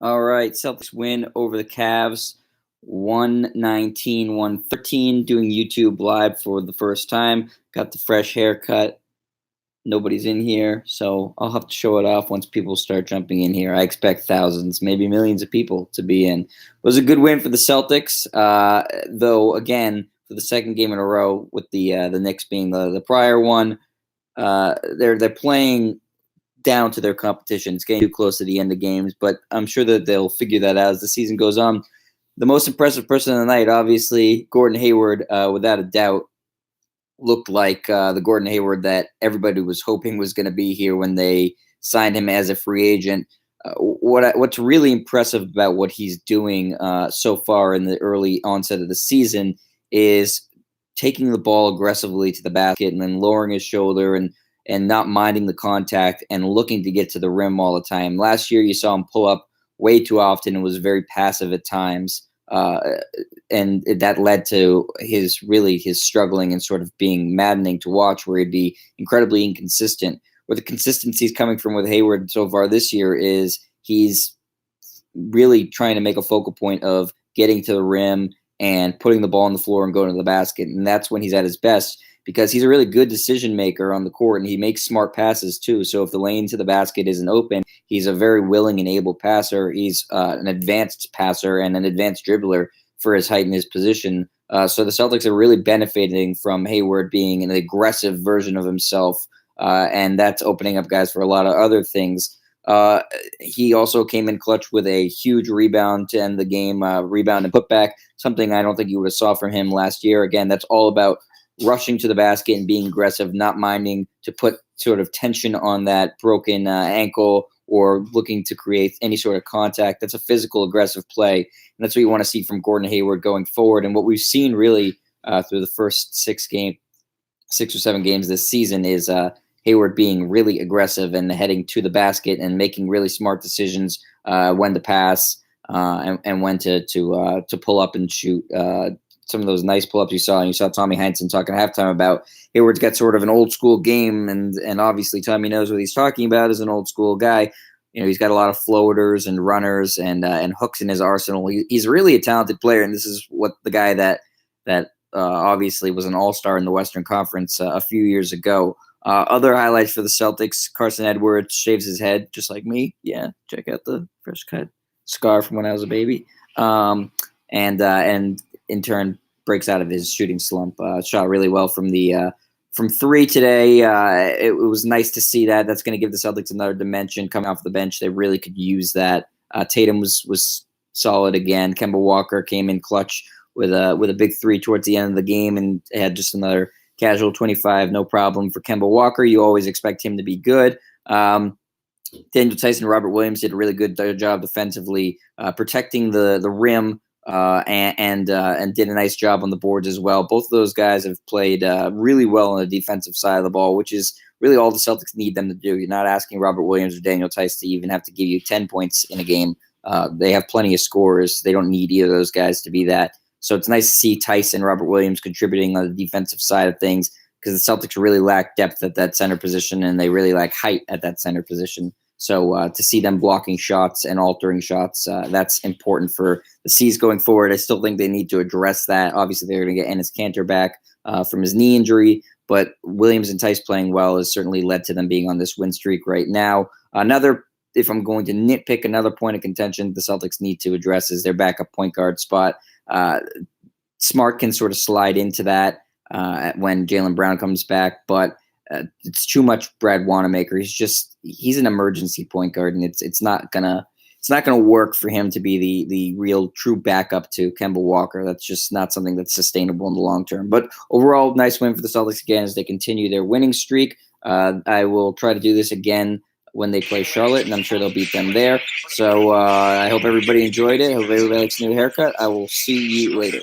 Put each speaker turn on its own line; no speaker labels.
All right, Celtics win over the Cavs, 119-113. Doing YouTube live for the first time. Got the fresh haircut. Nobody's in here, so I'll have to show it off once people start jumping in here. I expect thousands, maybe millions of people to be in. It was a good win for the Celtics, though, again, for the second game in a row, with the Knicks being the prior one. They're playing down to their competition. It's getting too close to the end of games, but I'm sure that they'll figure that out as the season goes on. The most impressive person of the night, obviously, Gordon Hayward, without a doubt, looked like the Gordon Hayward that everybody was hoping was going to be here when they signed him as a free agent. What's really impressive about what he's doing so far in the early onset of the season is taking the ball aggressively to the basket and then lowering his shoulder and not minding the contact and looking to get to the rim all the time. Last year, you saw him pull up way too often and was very passive at times. And that led to his struggling and sort of being maddening to watch, where he'd be incredibly inconsistent. Where the consistency is coming from with Hayward so far this year is he's really trying to make a focal point of getting to the rim and putting the ball on the floor and going to the basket. And that's when he's at his best, because he's a really good decision maker on the court and he makes smart passes too. So if the lane to the basket isn't open, he's a very willing and able passer. He's an advanced passer and an advanced dribbler for his height and his position. So the Celtics are really benefiting from Hayward being an aggressive version of himself, and that's opening up guys for a lot of other things. He also came in clutch with a huge rebound to end the game, rebound and putback, something I don't think you would have saw from him last year. Again, that's all about rushing to the basket and being aggressive, not minding to put sort of tension on that broken ankle or looking to create any sort of contact. That's a physical, aggressive play. And that's what you want to see from Gordon Hayward going forward. And what we've seen really through the first 6 or 7 games this season is Hayward being really aggressive and heading to the basket and making really smart decisions when to pass and when to pull up and shoot. Some of those nice pull-ups you saw, and you saw Tommy Heinsohn talking at halftime about Hayward's got sort of an old school game, and obviously Tommy knows what he's talking about as an old school guy. You know, he's got a lot of floaters and runners and hooks in his arsenal. He's really a talented player, and this is what the guy that obviously was an all-star in the Western Conference a few years ago. Other highlights for the Celtics: Carson Edwards shaves his head just like me. Yeah, check out the fresh cut scar from when I was a baby. And in turn breaks out of his shooting slump. Shot really well from three today. It was nice to see that. That's going to give the Celtics another dimension coming off the bench. They really could use that. Tatum was solid again. Kemba Walker came in clutch with a big 3 towards the end of the game and had just another casual 25. No problem for Kemba Walker. You always expect him to be good. Daniel Tyson and Robert Williams did a really good job defensively, protecting the rim. And did a nice job on the boards as well. Both of those guys have played really well on the defensive side of the ball, which is really all the Celtics need them to do. You're not asking Robert Williams or Daniel Tice to even have to give you 10 points in a game. They have plenty of scorers. They don't need either of those guys to be that. So it's nice to see Tice and Robert Williams contributing on the defensive side of things, because the Celtics really lack depth at that center position, and they really lack height at that center position. So to see them blocking shots and altering shots, that's important for the C's going forward. I still think they need to address that. Obviously, they're going to get Enes Kanter back from his knee injury, but Williams and Tice playing well has certainly led to them being on this win streak right now. If I'm going to nitpick another point of contention the Celtics need to address is their backup point guard spot. Smart can sort of slide into that when Jaylen Brown comes back, but it's too much Brad Wanamaker. He's an emergency point guard, and it's not gonna work for him to be the real true backup to Kemba Walker. That's just not something that's sustainable in the long term. But overall, nice win for the Celtics again as they continue their winning streak. I will try to do this again when they play Charlotte, and I'm sure they'll beat them there. So I hope everybody enjoyed it. I hope everybody likes a new haircut. I will see you later.